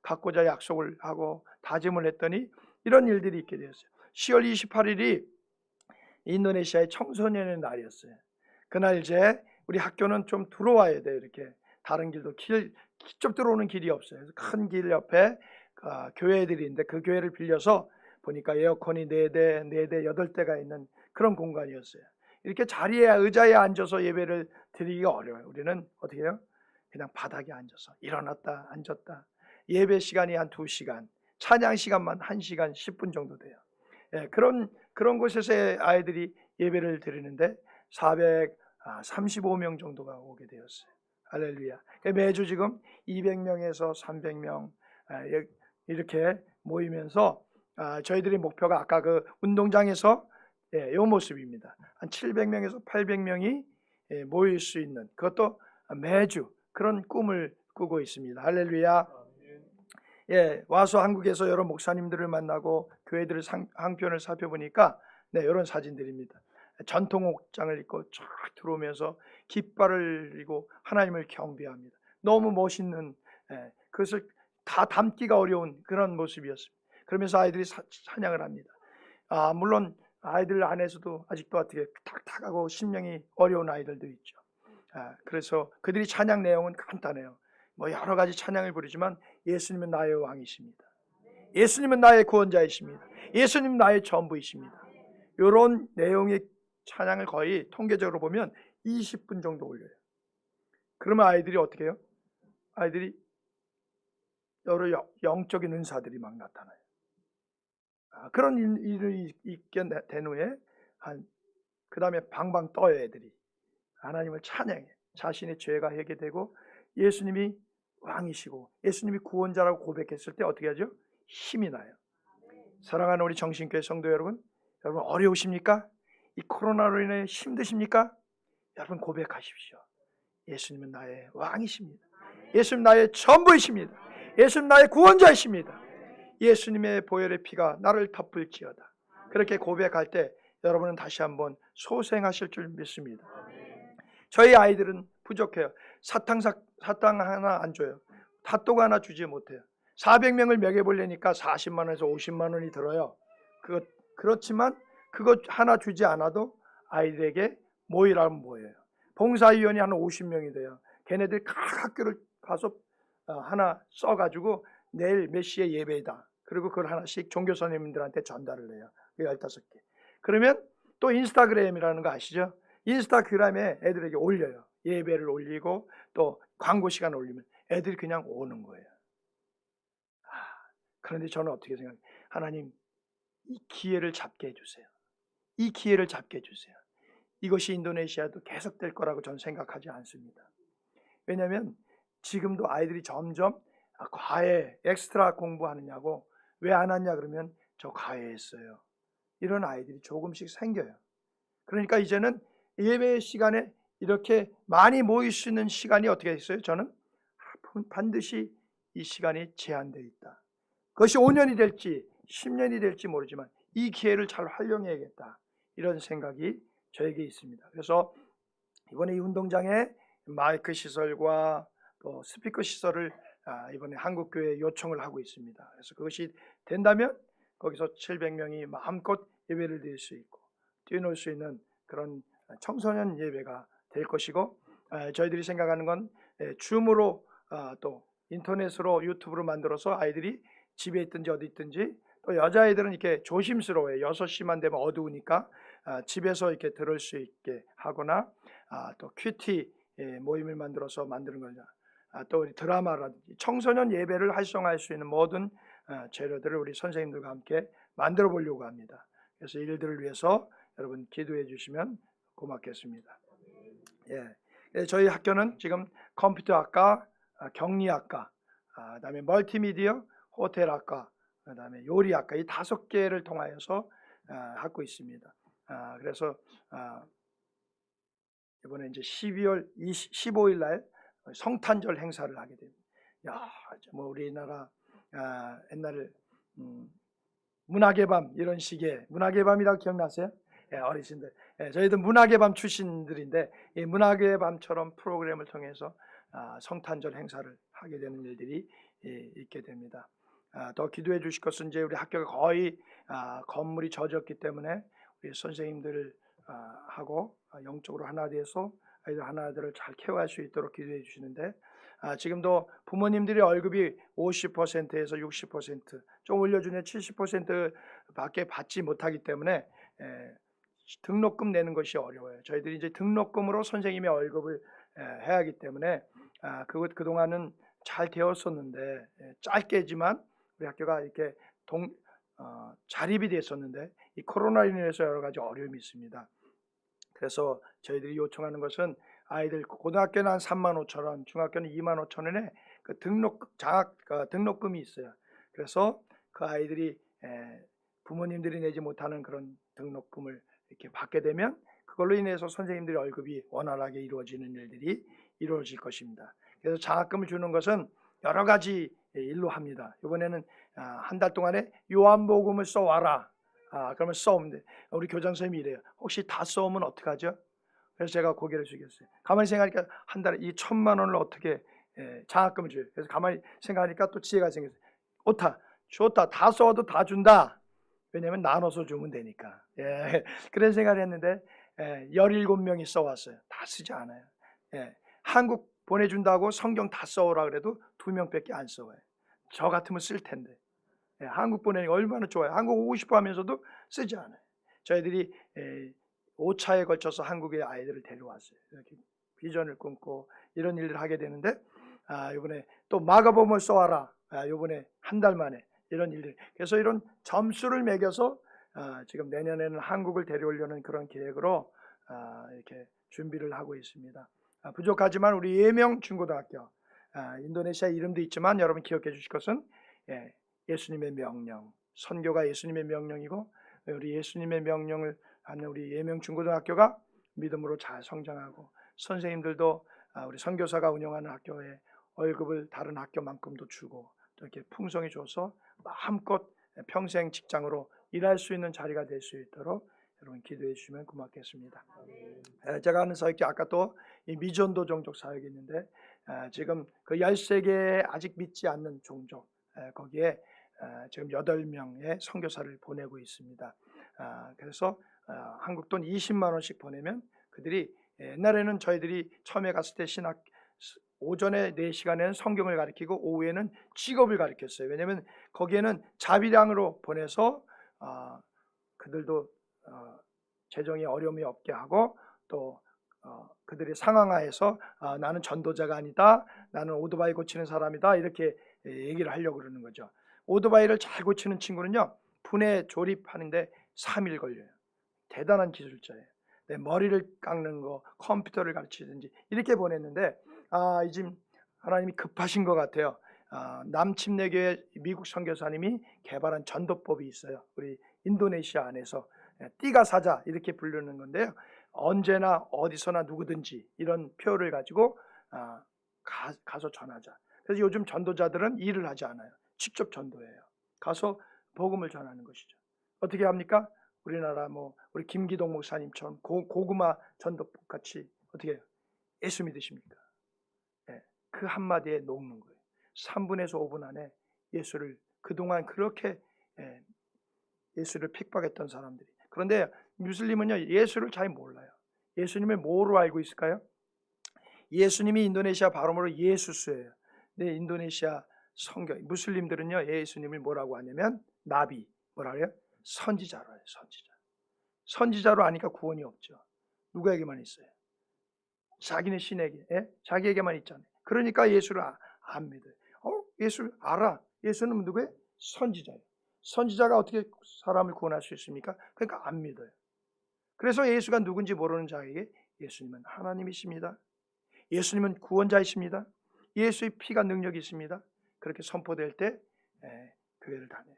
갖고자 약속을 하고 다짐을 했더니 이런 일들이 있게 되었어요. 10월 28일이 인도네시아의 청소년의 날이었어요. 그날 이제 우리 학교는 좀 들어와야 돼요. 이렇게 다른 길도 직접 들어오는 길이 없어요. 그래서 큰 길 옆에 교회들이 있는데 그 교회를 빌려서 보니까 에어컨이 4대, 8대가 있는 그런 공간이었어요. 이렇게 자리에 의자에 앉아서 예배를 드리기가 어려워요. 우리는 어떻게 해요? 그냥 바닥에 앉아서 일어났다 앉았다. 예배 시간이 한 2시간, 찬양 시간만 1시간 10분 정도 돼요. 그런 곳에서 아이들이 예배를 드리는데 435명 정도가 오게 되었어요. 할렐루야. 매주 지금 200명에서 300명 이렇게 모이면서 저희들의 목표가 아까 그 운동장에서 이 모습입니다. 한 700명에서 800명이 모일 수 있는, 그것도 매주 그런 꿈을 꾸고 있습니다. 할렐루야. 와서 한국에서 여러 목사님들을 만나고 교회들을 항편을 살펴보니까 이런 사진들입니다. 전통 옷장을 입고 쫙 들어오면서 깃발을 들고 하나님을 경배합니다. 너무 멋있는, 그것을 다 담기가 어려운 그런 모습이었습니다. 그러면서 아이들이 찬양을 합니다. 물론 아이들 안에서도 아직도 어떻게 탁탁하고 심령이 어려운 아이들도 있죠. 그래서 그들이 찬양 내용은 간단해요. 뭐 여러 가지 찬양을 부르지만 예수님은 나의 왕이십니다. 예수님은 나의 구원자이십니다. 예수님은 나의 전부이십니다. 이런 내용의 찬양을 거의 통계적으로 보면 20분 정도 올려요. 그러면 아이들이 어떻게 해요? 아이들이 여러 영적인 은사들이 막 나타나요. 그런 일이 있게 된 후에 그 다음에 방방 떠요. 애들이 하나님을 찬양해. 자신의 죄가 해결되고 예수님이 왕이시고 예수님이 구원자라고 고백했을 때 어떻게 하죠? 힘이 나요. 사랑하는 우리 정신교회 성도 여러분, 여러분 어려우십니까? 이 코로나로 인해 힘드십니까? 여러분 고백하십시오. 예수님은 나의 왕이십니다. 예수님 나의 전부이십니다. 예수님 나의 구원자이십니다. 예수님의 보혈의 피가 나를 덮을지어다. 그렇게 고백할 때 여러분은 다시 한번 소생하실 줄 믿습니다. 저희 아이들은 부족해요. 사탕 하나 안 줘요. 핫도그 하나 주지 못해요. 400명을 먹여보려니까 40만 원에서 50만 원이 들어요. 그렇지만 그거 하나 주지 않아도 아이들에게 모이라면 모여요. 봉사위원이 한 50명이 돼요. 걔네들 각 학교를 가서 하나 써가지고 내일 몇 시에 예배다. 그리고 그걸 하나씩 종교 선생님들한테 전달을 해요. 15개. 그러면 또 인스타그램이라는 거 아시죠? 인스타그램에 애들에게 올려요. 예배를 올리고 또 광고 시간 올리면 애들이 그냥 오는 거예요. 그런데 저는 어떻게 생각해요? 하나님, 이 기회를 잡게 해주세요. 이 기회를 잡게 해주세요. 이것이 인도네시아도 계속될 거라고 저는 생각하지 않습니다. 왜냐하면 지금도 아이들이 점점 과외, 엑스트라 공부하느냐고 왜 안 하냐 그러면 저 과외했어요. 이런 아이들이 조금씩 생겨요. 그러니까 이제는 예배 시간에 이렇게 많이 모일 수 있는 시간이 어떻게 있어요? 저는 반드시 이 시간이 제한되어 있다. 그것이 5년이 될지 10년이 될지 모르지만 이 기회를 잘 활용해야겠다. 이런 생각이 저에게 있습니다. 그래서 이번에 이 운동장에 마이크 시설과 또 스피커 시설을 이번에 한국교회에 요청을 하고 있습니다. 그래서 그것이 된다면 거기서 700명이 마음껏 예배를 드릴 수 있고 뛰어놀 수 있는 그런 청소년 예배가 될 것이고, 저희들이 생각하는 건 줌으로 또 인터넷으로 유튜브로 만들어서 아이들이 집에 있든지 어디 있든지, 또 여자아이들은 이렇게 조심스러워요. 6시만 되면 어두우니까 집에서 이렇게 들을 수 있게 하거나, 또 큐티 모임을 만들어서 만드는 거죠. 또 우리 드라마라든지 청소년 예배를 활성화할 수 있는 모든 재료들을 우리 선생님들과 함께 만들어 보려고 합니다. 그래서 이들을 위해서 여러분 기도해 주시면 고맙겠습니다. 저희 학교는 지금 컴퓨터학과, 격리학과, 그다음에 멀티미디어, 호텔학과, 그다음에 요리학과 이 5개를 통하여서 하고 있습니다. 그래서 이번에 이제 12월 15일 날 성탄절 행사를 하게 됩니다. 뭐 우리나라 옛날에 문학의 밤 이런 식의 문학의 밤이라고 기억나세요? 어르신들, 저희도 문학의 밤 출신들인데 이 문학의 밤처럼 프로그램을 통해서 성탄절 행사를 하게 되는 일들이 있게 됩니다. 더 기도해 주실 것은 이제 우리 학교가 거의 건물이 젖었기 때문에 우리 선생님들 하고 영적으로 하나 돼서 아이들 하나들을 잘 케어할 수 있도록 기도해 주시는데, 지금도 부모님들의 월급이 50%에서 60%좀 올려주네 70%밖에 받지 못하기 때문에 등록금 내는 것이 어려워요. 저희들이 이제 등록금으로 선생님의 월급을 해야 하기 때문에 그동안은 잘 되었었는데 짧게지만 우리 학교가 이렇게 자립이 됐었는데 이 코로나로 인해서 여러 가지 어려움이 있습니다. 그래서 저희들이 요청하는 것은 아이들 고등학교는 한 35,000원, 중학교는 25,000원에 그 등록금이 있어요. 그래서 그 아이들이 부모님들이 내지 못하는 그런 등록금을 이렇게 받게 되면 그걸로 인해서 선생님들의 월급이 원활하게 이루어지는 일들이 이루어질 것입니다. 그래서 장학금을 주는 것은 여러 가지 일로 합니다. 이번에는 한 달 동안에 요한복음을 써와라. 그러면 써오면 돼. 우리 교장 선생님이 이래요. 혹시 다 써오면 어떡하죠? 그래서 제가 고개를 숙였어요. 가만히 생각하니까 한 달에 이 1,000만 원을 어떻게 장학금을 줘요. 그래서 가만히 생각하니까 또 지혜가 생겼어요. 좋다. 다 써도 다 준다. 왜냐하면 나눠서 주면 되니까. 예, 그런 생각을 했는데 17명이 써왔어요. 다 쓰지 않아요. 예, 한국 보내준다고 성경 다 써오라 그래도 2명밖에 안 써와요. 저 같으면 쓸 텐데. 예, 한국 보내는 게 얼마나 좋아요. 한국 오고 싶어 하면서도 쓰지 않아요. 저희들이 5차에 걸쳐서 한국의 아이들을 데려왔어요. 이렇게 비전을 꿈고 이런 일을 하게 되는데 이번에 또 마가복음을 써와라. 이번에 한 달 만에 이런 일들. 그래서 이런 점수를 매겨서 지금 내년에는 한국을 데려오려는 그런 계획으로 이렇게 준비를 하고 있습니다. 부족하지만 우리 예명 중고등학교, 인도네시아 이름도 있지만 여러분 기억해 주실 것은 예수님의 명령, 선교가 예수님의 명령이고 우리 예수님의 명령을 하는 우리 예명 중고등학교가 믿음으로 잘 성장하고 선생님들도 우리 선교사가 운영하는 학교에 월급을 다른 학교만큼도 주고 이렇게 풍성히 줘서 마음껏 평생 직장으로 일할 수 있는 자리가 될 수 있도록 여러분 기도해 주시면 고맙겠습니다. 제가 하는 사역이 아까 또 이 미전도 종족 사역이 있는데 지금 그 13개 아직 믿지 않는 종족 거기에 지금 8명의 선교사를 보내고 있습니다. 그래서 한국 돈 20만 원씩 보내면 그들이 옛날에는 저희들이 처음에 갔을 때 신학 오전에 4시간에는 성경을 가르치고 오후에는 직업을 가르쳤어요. 왜냐하면 거기에는 자비량으로 보내서 그들도 재정에 어려움이 없게 하고 또 그들의 상황하에서 나는 전도자가 아니다, 나는 오토바이 고치는 사람이다 이렇게 얘기를 하려고 그러는 거죠. 오토바이를 잘 고치는 친구는요 분해 조립하는데 3일 걸려요. 대단한 기술자예요. 머리를 깎는 거, 컴퓨터를 가르치든지 이렇게 보냈는데 이제 하나님이 급하신 것 같아요. 남침내교회 미국 선교사님이 개발한 전도법이 있어요. 우리 인도네시아 안에서 띠가 사자 이렇게 부르는 건데요. 언제나 어디서나 누구든지 이런 표를 가지고 가서 전하자. 그래서 요즘 전도자들은 일을 하지 않아요. 직접 전도해요. 가서 복음을 전하는 것이죠. 어떻게 합니까? 우리나라 우리 김기동 목사님처럼 고구마 전도법 같이 어떻게 해요? 예수 믿으십니까? 그 한마디에 녹는 거예요. 3분에서 5분 안에 예수를 그동안 그렇게 예수를 핍박했던 사람들이. 그런데 무슬림은요 예수를 잘 몰라요. 예수님을 뭐로 알고 있을까요? 예수님이 인도네시아 발음으로 예수스예요. 근데 인도네시아 성경 무슬림들은요 예수님을 뭐라고 하냐면 나비 뭐라 그래요? 선지자로 해요. 선지자로 아니까 구원이 없죠. 누구에게만 있어요? 자기네 신에게, 자기에게만 있잖아요. 그러니까 예수를 안 믿어요. 예수를 알아. 예수는 누구예요? 선지자예요. 선지자가 어떻게 사람을 구원할 수 있습니까? 그러니까 안 믿어요. 그래서 예수가 누군지 모르는 자에게 예수님은 하나님이십니다. 예수님은 구원자이십니다. 예수의 피가 능력이 있습니다. 그렇게 선포될 때 교회를 다녀요.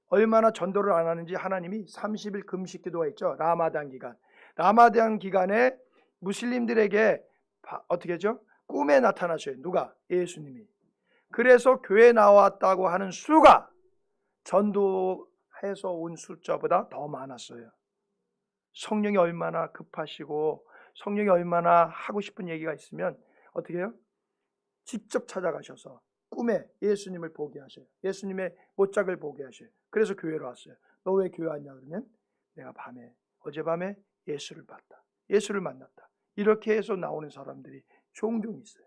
얼마나 전도를 안 하는지 하나님이 30일 금식 기도가 있죠. 라마단 기간. 라마단 기간에 무슬림들에게 어떻게 하죠? 꿈에 나타나셔요. 누가? 예수님이. 그래서 교회 나왔다고 하는 수가 전도해서 온 숫자보다 더 많았어요. 성령이 얼마나 급하시고 성령이 얼마나 하고 싶은 얘기가 있으면 어떻게 해요? 직접 찾아가셔서 꿈에 예수님을 보게 하셔요. 예수님의 못작을 보게 하셔요. 그래서 교회로 왔어요. 너 왜 교회 왔냐 그러면 내가 어젯밤에 예수를 봤다. 예수를 만났다. 이렇게 해서 나오는 사람들이 종종 있어요.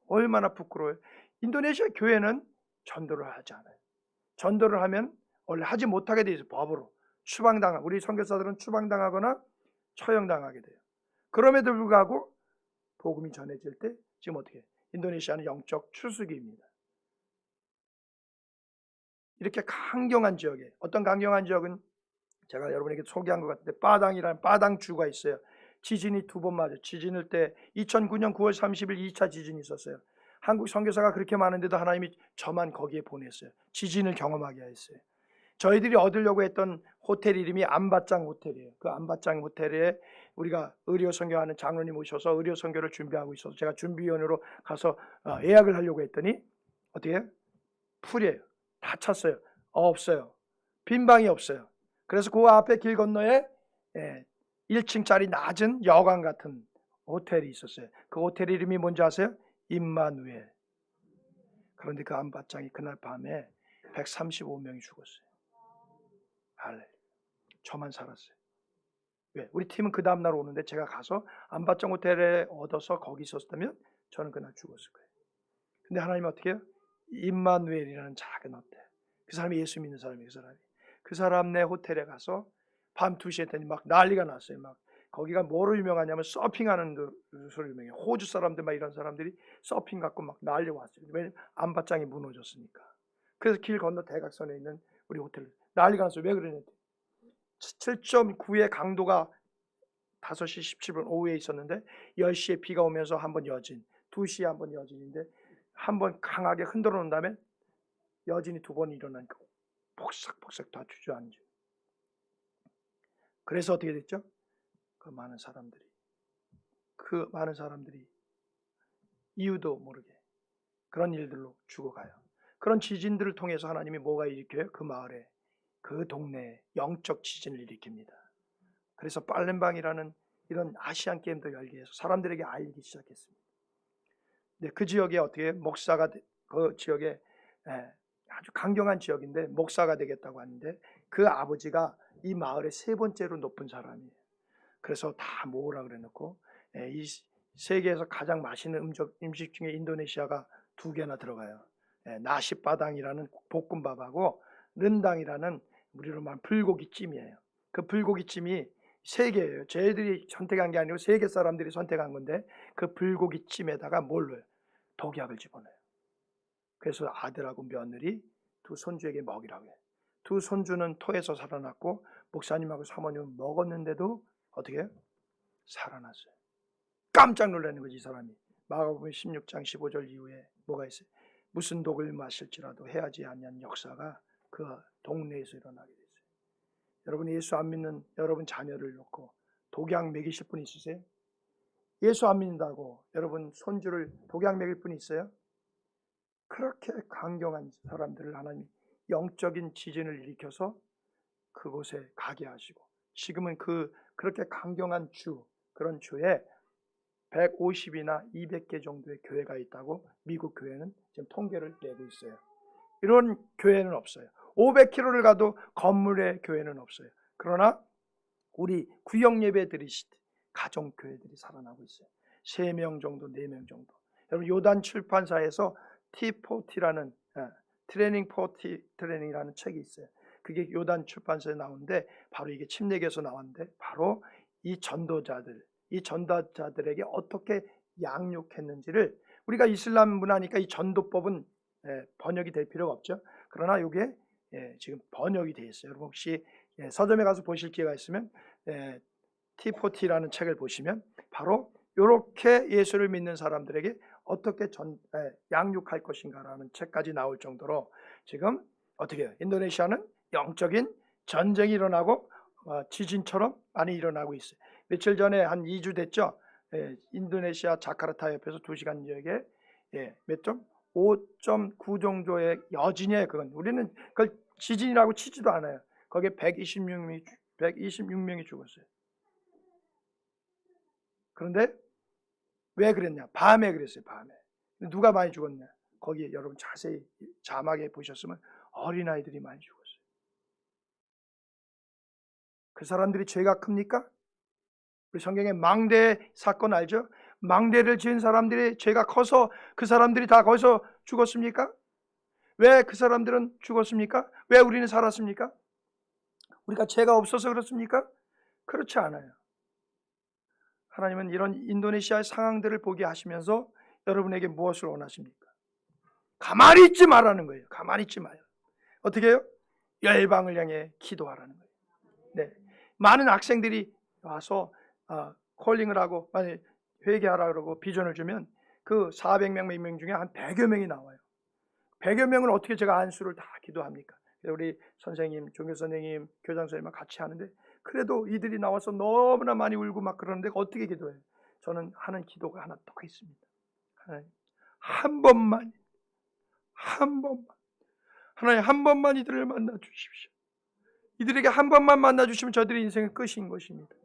얼마나 부끄러워요. 인도네시아 교회는 전도를 하지 않아요. 전도를 하면 원래 하지 못하게 돼 있어요. 법으로. 우리 선교사들은 추방당하거나 처형당하게 돼요. 그럼에도 불구하고 복음이 전해질 때 지금 어떻게 해요? 인도네시아는 영적 추수기입니다. 이렇게 강경한 지역에 어떤 강경한 지역은 제가 여러분에게 소개한 것 같은데 빠당이라는 빠당주가 있어요. 지진이 2번 맞아요. 지진일 때 2009년 9월 30일 2차 지진이 있었어요. 한국 선교사가 그렇게 많은데도 하나님이 저만 거기에 보냈어요. 지진을 경험하게 했어요. 저희들이 얻으려고 했던 호텔 이름이 안바짱 호텔이에요. 그 안바짱 호텔에 우리가 의료 선교하는 장로님 오셔서 의료 선교를 준비하고 있어서 제가 준비위원으로 가서 예약을 하려고 했더니 어떻게 해요? 풀이에요. 다 찼어요. 없어요. 빈 방이 없어요. 그래서 그 앞에 길 건너에 1층짜리 낮은 여관 같은 호텔이 있었어요. 그 호텔 이름이 뭔지 아세요? 임마누엘. 그런데 그 안바짱이 그날 밤에 135명이 죽었어요. 할렐루야. 저만 살았어요. 왜? 우리 팀은 그 다음날 오는데 제가 가서 안바짱 호텔에 얻어서 거기 있었다면 저는 그날 죽었을 거예요. 근데 하나님은 어떻게 해요? 임마누엘이라는 작은 호텔. 그 사람이 예수 믿는 사람이에요. 그 사람네 호텔에 가서 밤 2시에 했더니 막 난리가 났어요. 막 거기가 뭐로 유명하냐면 서핑하는 것으로 유명해요. 호주 사람들 막 이런 사람들이 서핑 갖고 막 난리 왔어요. 왜냐면 안바짱이 무너졌으니까. 그래서 길 건너 대각선에 있는 우리 호텔 난리가 났어요. 왜 그러냐? 7.9의 강도가 5시 17분 오후에 있었는데 10시에 비가 오면서 한번 여진, 2시에 한번 여진인데 한번 강하게 흔들어 놓은 다음에 여진이 2번 일어나니까 폭삭폭삭 다 주저앉아. 그래서 어떻게 됐죠? 그 많은 사람들이 이유도 모르게 그런 일들로 죽어가요. 그런 지진들을 통해서 하나님이 뭐가 일으켜요? 그 마을에, 그 동네에 영적 지진을 일으킵니다. 그래서 팔렘방이라는 이런 아시안 게임도 열게 해서 사람들에게 알리기 시작했습니다. 근데 그 지역에 어떻게 목사가 그 지역에 아주 강경한 지역인데 목사가 되겠다고 하는데 그 아버지가 이 마을의 3번째로 높은 사람이에요. 그래서 다 모으라 그래놓고 이 세계에서 가장 맛있는 음식 중에 인도네시아가 2개나 들어가요. 나시바당이라는 볶음밥하고 른당이라는 우리로 말하면 불고기찜이에요. 그 불고기찜이 3개예요. 쟤들이 선택한 게 아니고 세계 사람들이 선택한 건데 그 불고기찜에다가 뭘 넣어요? 독약을 집어넣어요. 그래서 아들하고 며느리 2 손주에게 먹이라고 해요. 2 손주는 토해서 살아났고 목사님하고 사모님은 먹었는데도 어떻게 해요? 살아났어요. 깜짝 놀라는 거지 이 사람이. 마가복음 16장 15절 이후에 뭐가 있어요? 무슨 독을 마실지라도 해하지 아니한 역사가 그 동네에서 일어나게 됐어요. 여러분 예수 안 믿는 여러분 자녀를 놓고 독약 먹이실 분 있으세요? 예수 안 믿는다고 여러분 손주를 독약 먹일 분 있어요? 그렇게 강경한 사람들을 하나님이 영적인 지진을 일으켜서 그곳에 가게 하시고 지금은 그렇게 강경한 그런 주에 150이나 200개 정도의 교회가 있다고 미국 교회는 지금 통계를 내고 있어요. 이런 교회는 없어요. 500km를 가도 건물의 교회는 없어요. 그러나 우리 구역 예배 드리실 때 가정교회들이 살아나고 있어요. 3명 정도, 4명 정도. 여러분 요단 출판사에서 T40라는 트레이닝 포티 트레이닝이라는 책이 있어요. 그게 요단 출판사에 나오는데 바로 이게 침례교에서 나왔는데 바로 이 전도자들에게 어떻게 양육했는지를 우리가 이슬람 문화니까 이 전도법은 번역이 될 필요가 없죠. 그러나 이게 지금 번역이 되어 있어요. 여러분 혹시 서점에 가서 보실 기회가 있으면 T40라는 책을 보시면 바로 이렇게 예수를 믿는 사람들에게 어떻게 양육할 것인가라는 책까지 나올 정도로 지금 어떻게 해요? 인도네시아는 영적인 전쟁이 일어나고 지진처럼 많이 일어나고 있어요. 며칠 전에 한 2주 됐죠. 인도네시아 자카르타 옆에서 2시간 지역에 몇 점? 5.9 정도의 여진이에요. 그건 우리는 그걸 지진이라고 치지도 않아요. 거기에 126명이 죽었어요. 그런데 왜 그랬냐? 밤에 그랬어요. 밤에. 누가 많이 죽었냐? 거기 여러분 자세히 자막에 보셨으면 어린아이들이 많이 죽었어요. 그 사람들이 죄가 큽니까? 우리 성경에 망대 사건 알죠? 망대를 지은 사람들이 죄가 커서 그 사람들이 다 거기서 죽었습니까? 왜 그 사람들은 죽었습니까? 왜 우리는 살았습니까? 우리가 죄가 없어서 그렇습니까? 그렇지 않아요. 하나님은 이런 인도네시아의 상황들을 보게 하시면서 여러분에게 무엇을 원하십니까? 가만히 있지 말라는 거예요. 가만히 있지 마요. 어떻게 해요? 열방을 향해 기도하라는 거예요. 네, 많은 학생들이 와서 콜링을 하고 만약 회개하라 그러고 비전을 주면 그 400명, 몇 명 중에 한 100여 명이 나와요. 100여 명은 어떻게 제가 안수를 다 기도합니까? 우리 선생님, 종교 선생님, 교장 선생님과 같이 하는데 그래도 이들이 나와서 너무나 많이 울고 막 그러는데 어떻게 기도해요? 저는 하는 기도가 하나 또 있습니다. 하나님, 한 번만 하나님 한 번만 이들을 만나 주십시오. 이들에게 한 번만 만나 주시면 저들의 인생은 끝인 것입니다.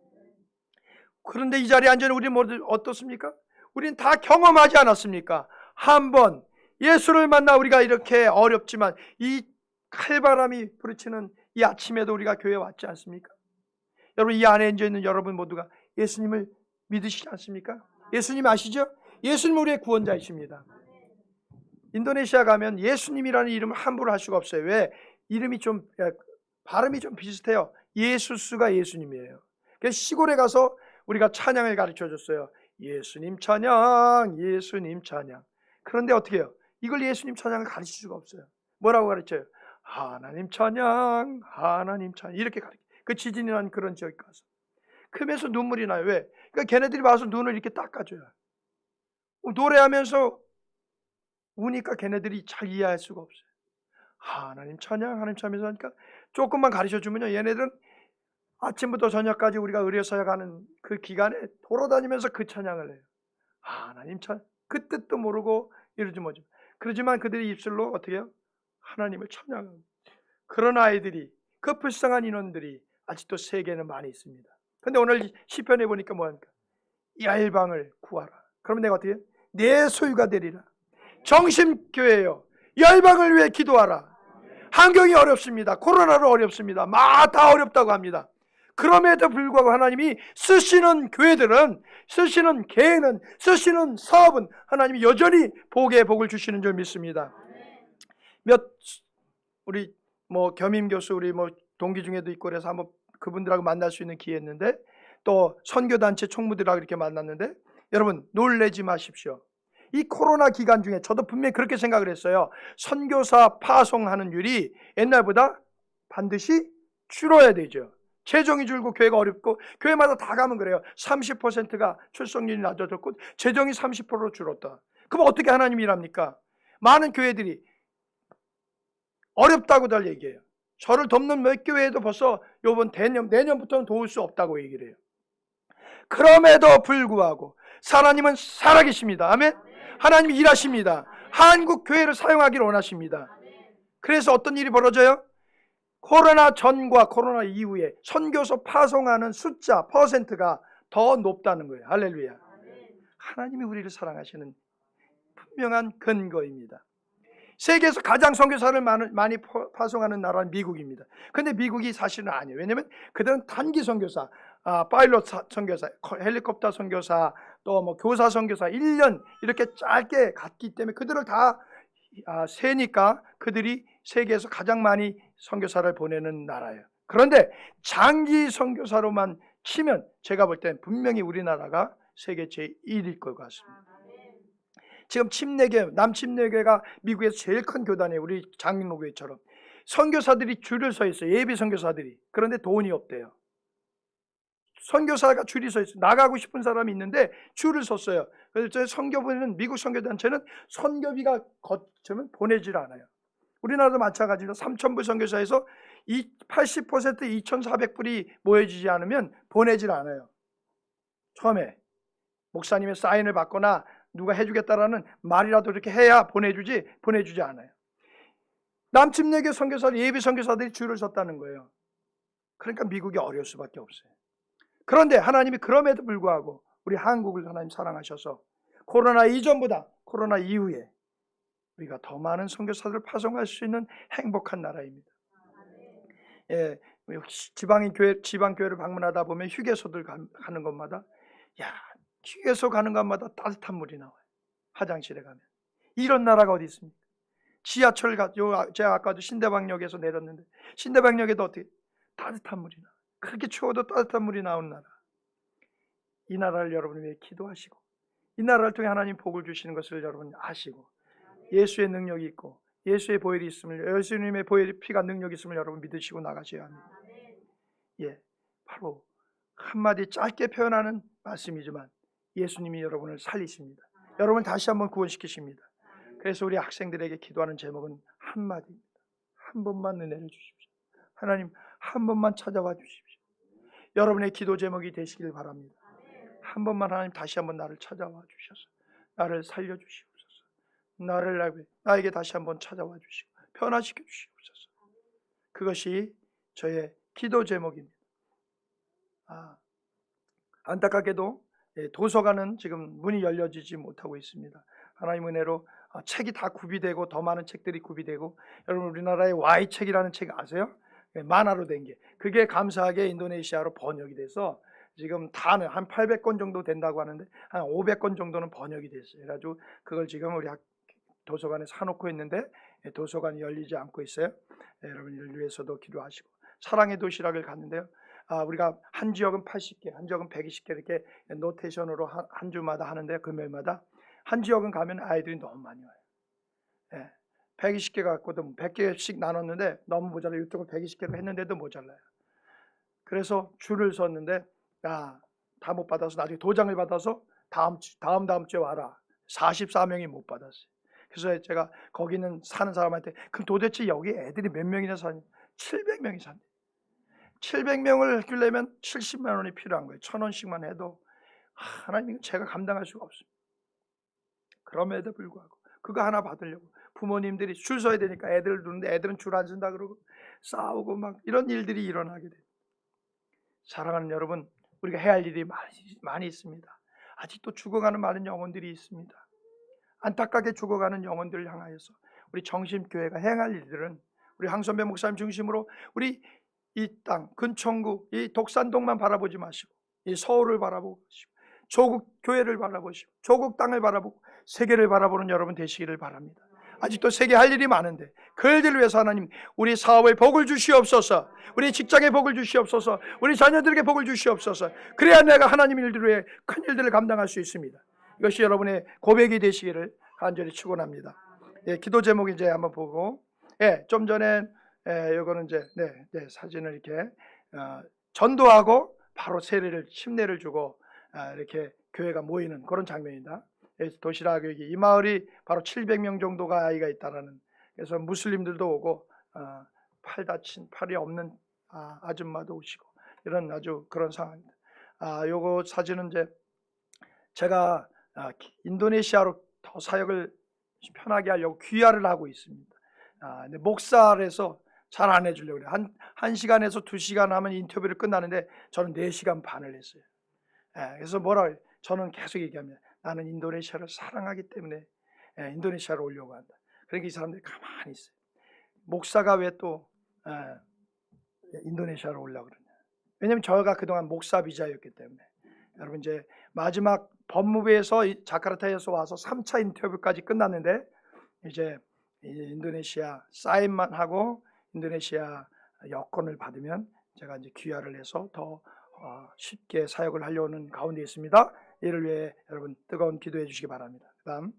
그런데 이 자리에 앉아 있는 우리 모두 어떻습니까? 우리는 다 경험하지 않았습니까? 한 번 예수를 만나 우리가 이렇게 어렵지만 이 칼바람이 부딪히는 이 아침에도 우리가 교회에 왔지 않습니까? 여러분, 이 안에 앉아있는 여러분 모두가 예수님을 믿으시지 않습니까? 예수님 아시죠? 예수님은 우리의 구원자이십니다. 인도네시아 가면 예수님이라는 이름을 함부로 할 수가 없어요. 왜? 이름이 좀 발음이 좀 비슷해요. 예수스가 예수님이에요. 그래서 시골에 가서 우리가 찬양을 가르쳐 줬어요. 예수님 찬양, 예수님 찬양. 그런데 어떻게 해요? 이걸 예수님 찬양을 가르칠 수가 없어요. 뭐라고 가르쳐요? 하나님 찬양, 하나님 찬양. 이렇게 가르쳐요. 그 지진이 난 그런 지역에 가서. 그러면서 눈물이 나요. 왜? 그러니까 걔네들이 와서 눈을 이렇게 닦아줘요. 노래하면서 우니까 걔네들이 잘 이해할 수가 없어요. 하나님 찬양, 하나님 찬양 하니까 조금만 가르쳐주면요, 얘네들은 아침부터 저녁까지 우리가 의료사역 하는 그 기간에 돌아다니면서 그 찬양을 해요. 하나님 찬양, 그 뜻도 모르고 이러지 뭐지. 그러지만 그들이 입술로 어떻게 해요? 하나님을 찬양합니다. 그런 아이들이, 그 불쌍한 인원들이 아직도 세계에는 많이 있습니다. 근데 오늘 시편에 보니까 뭐합니까? 열방을 구하라. 그러면 내가 어떻게 해요? 내 소유가 되리라. 정심교회예요. 열방을 위해 기도하라. 환경이 어렵습니다. 코로나로 어렵습니다. 다 어렵다고 합니다. 그럼에도 불구하고 하나님이 쓰시는 교회들은, 쓰시는 계획은, 쓰시는 사업은 하나님이 여전히 복에 복을 주시는 줄 믿습니다. 우리 겸임 교수, 우리 동기 중에도 있고 그래서 한번 그분들하고 만날 수 있는 기회였는데, 또 선교단체 총무들하고 이렇게 만났는데, 여러분 놀라지 마십시오. 이 코로나 기간 중에 저도 분명히 그렇게 생각을 했어요. 선교사 파송하는 율이 옛날보다 반드시 줄어야 되죠. 재정이 줄고 교회가 어렵고, 교회마다 다 가면 그래요. 30%가 출석률이 낮아졌고 재정이 30%로 줄었다. 그럼 어떻게 하나님이 일합니까? 많은 교회들이 어렵다고들 얘기해요. 저를 돕는 몇 교회에도 벌써 요번 내년부터는 도울 수 없다고 얘기를 해요. 그럼에도 불구하고 하나님은 살아계십니다. 아멘. 하나님이 일하십니다. 한국 교회를 사용하기를 원하십니다. 그래서 어떤 일이 벌어져요? 코로나 전과 코로나 이후에 선교소 파송하는 숫자, 퍼센트가 더 높다는 거예요. 할렐루야. 하나님이 우리를 사랑하시는 분명한 근거입니다. 세계에서 가장 선교사를 많이 파송하는 나라는 미국입니다. 근데 미국이 사실은 아니에요. 왜냐하면 그들은 단기 선교사, 파일럿 선교사, 헬리콥터 선교사, 또 교사 선교사 1년 이렇게 짧게 갔기 때문에 그들을 다 세니까 그들이 세계에서 가장 많이 선교사를 보내는 나라예요. 그런데 장기 선교사로만 치면 제가 볼 땐 분명히 우리나라가 세계 제1일 것 같습니다. 지금 남침례교가 미국에서 제일 큰 교단이에요. 우리 장로교회처럼. 선교사들이 줄을 서 있어요. 예비 선교사들이. 그런데 돈이 없대요. 선교사가 줄이 서 있어요. 나가고 싶은 사람이 있는데 줄을 섰어요. 그래서 선교부는, 미국 선교단체는 선교비가 거치면 보내질 않아요. 우리나라도 마찬가지로 3,000불 선교사에서 80% 2,400불이 모여지지 않으면 보내질 않아요. 처음에 목사님의 사인을 받거나 누가 해주겠다라는 말이라도 이렇게 해야 보내주지 않아요. 남침례교 선교사들, 예비 선교사들이 줄을 섰다는 거예요. 그러니까 미국이 어려울 수밖에 없어요. 그런데 하나님이 그럼에도 불구하고 우리 한국을 하나님 사랑하셔서 코로나 이전보다 코로나 이후에 우리가 더 많은 선교사들을 파송할 수 있는 행복한 나라입니다. 예, 지방 교회를 방문하다 보면 휴게소들 가는 곳마다, 휴게소 가는 곳마다 따뜻한 물이 나와요. 화장실에 가면. 이런 나라가 어디 있습니까? 지하철 제가 아까도 신대방역에서 내렸는데 신대방역에도 어떻게 따뜻한 물이 나와요. 그렇게 추워도 따뜻한 물이 나오는 나라. 이 나라를 여러분이 위해 기도하시고, 이 나라를 통해 하나님 복을 주시는 것을 여러분 아시고, 예수의 능력이 있고 예수의 보혈이 있음을, 예수님의 피가 능력이 있음을 여러분 믿으시고 나가셔야 합니다. 바로 한마디 짧게 표현하는 말씀이지만 예수님이 여러분을 살리십니다. 여러분을 다시 한번 구원시키십니다. 그래서 우리 학생들에게 기도하는 제목은 한마디입니다. 한 번만 은혜를 주십시오. 하나님, 한 번만 찾아와 주십시오. 여러분의 기도 제목이 되시길 바랍니다. 한 번만 하나님 다시 한번 나를 찾아와 주셔서 나를 살려주시옵소서. 나에게 다시 한번 찾아와 주시고 변화시켜 주시옵소서. 그것이 저의 기도 제목입니다. 안타깝게도 도서관은 지금 문이 열려지지 못하고 있습니다. 하나님 은혜로 책이 다 구비되고 더 많은 책들이 구비되고 여러분 우리나라의 Y책이라는 책 아세요? 만화로 된 게 그게 감사하게 인도네시아로 번역이 돼서 지금 다는 한 800권 정도 된다고 하는데 한 500권 정도는 번역이 됐어요. 그래가지고 그걸 지금 우리 도서관에 사놓고 있는데 도서관이 열리지 않고 있어요. 여러분을 위해서도 기도하시고 사랑의 도시락을 갔는데요. 우리가 한 지역은 80개, 한 지역은 120개 이렇게 노테이션으로 한 주마다 하는데 금요일마다 한 지역은 가면 아이들이 너무 많이 와요. 120개 갖고도 100개씩 나눴는데 너무 모자라요. 이쪽은 120개로 했는데도 모자라요. 그래서 줄을 섰는데 다 못 받아서 나중에 도장을 받아서 다음 주에 와라. 44명이 못 받았어요. 그래서 제가 거기는 사는 사람한테 그럼 도대체 여기 애들이 몇 명이나 사니? 700명이 산대. 700명을 키우려면 70만 원이 필요한 거예요. 1,000원씩만 해도 하나님 제가 감당할 수가 없습니다. 그럼에도 불구하고 그거 하나 받으려고 부모님들이 줄 서야 되니까 애들을 두는데 애들은 줄 안 쓴다 그러고 싸우고 막 이런 일들이 일어나게 돼요. 사랑하는 여러분, 우리가 해야 할 일이 많이 있습니다. 아직도 죽어가는 많은 영혼들이 있습니다. 안타깝게 죽어가는 영혼들을 향하여서 우리 정심교회가 행할 일들은 우리 황선배 목사님 중심으로 우리 이 땅 근천구 이 독산동만 바라보지 마시고 이 서울을 바라보고 조국 교회를 바라보시고 조국 땅을 바라보고 세계를 바라보는 여러분 되시기를 바랍니다. 아직도 세계 할 일이 많은데 그 일들을 위해서 하나님 우리 사업에 복을 주시옵소서, 우리 직장에 복을 주시옵소서, 우리 자녀들에게 복을 주시옵소서. 그래야 내가 하나님 일들 위해 큰 일들을 감당할 수 있습니다. 이것이 여러분의 고백이 되시기를 간절히 축원합니다. 기도 제목 이제 한번 보고, 좀 전에 요거는 이제 사진을 이렇게 전도하고 바로 세례를 침례를 주고 이렇게 교회가 모이는 그런 장면이다. 도시락 여기 이 마을이 바로 700명 정도가 아이가 있다라는. 그래서 무슬림들도 오고 팔 다친 팔이 없는 아줌마도 오시고 이런 아주 그런 상황입니다. 요거 사진은 이제 제가 인도네시아로 더 사역을 편하게 하려고 귀화를 하고 있습니다. 근데 목사라서 잘 안 해주려고 그래요. 한 시간에서 2시간 하면 인터뷰를 끝나는데 저는 4시간 반을 했어요. 그래서 저는 계속 얘기합니다. 나는 인도네시아를 사랑하기 때문에 인도네시아로 오려고 한다. 그러니까 이 사람들이 가만히 있어요. 목사가 왜 또 인도네시아로 오려고 그러냐. 왜냐하면 저가 그동안 목사 비자였기 때문에. 여러분 이제 마지막 법무부에서 자카르타에서 와서 3차 인터뷰까지 끝났는데 이제 인도네시아 사인만 하고 인도네시아 여권을 받으면 제가 이제 귀화를 해서 더 쉽게 사역을 하려는 가운데 있습니다. 이를 위해 여러분 뜨거운 기도해 주시기 바랍니다. 그다음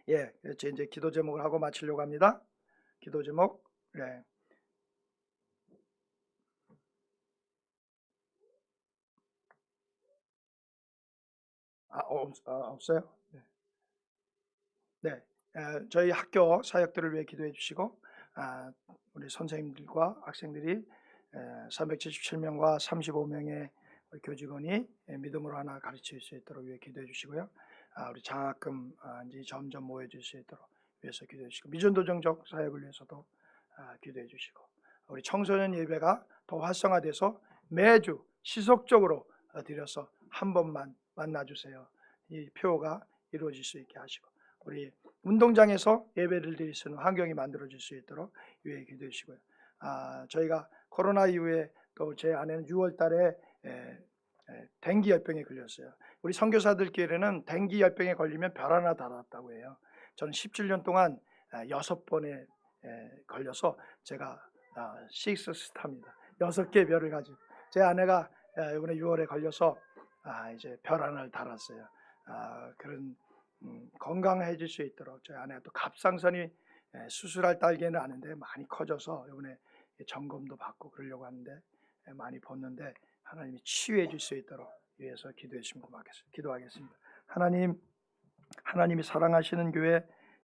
이제 기도 제목을 하고 마치려고 합니다. 기도 제목 없어요? 저희 학교 사역들을 위해 기도해 주시고 우리 선생님들과 학생들이 377명과 35명의 교직원이 믿음으로 하나 가르칠 수 있도록 위해 기도해 주시고요. 우리 장학금 이제 점점 모여질 수 있도록 위해서 기도해 주시고 미전도정적 사역을 위해서도 기도해 주시고 우리 청소년 예배가 더 활성화돼서 매주 지속적으로 드려서 한 번만 만나주세요. 이 표가 이루어질 수 있게 하시고 우리 운동장에서 예배를 드릴 수 있는 환경이 만들어질 수 있도록 위해 기도해 주시고요. 저희가 코로나 이후에 또 제 아내는 6월 달에 댕기 열병에 걸렸어요. 우리 선교사들끼리는 댕기 열병에 걸리면 별 하나 달았다고 해요. 저는 17년 동안 6번에 걸려서 제가 6 스타입니다. 6개 별을 가지고 제 아내가 이번에 6월에 걸려서 이제 별 하나를 달았어요. 그런 건강해질 수 있도록 저희 아내가 또 갑상선이 수술할 딸기는 아는데 많이 커져서 이번에 점검도 받고 그러려고 하는데 많이 벗는데 하나님이 치유해 줄 수 있도록 위해서 기도해 주시면 고맙겠습니다. 기도하겠습니다. 하나님이 사랑하시는 교회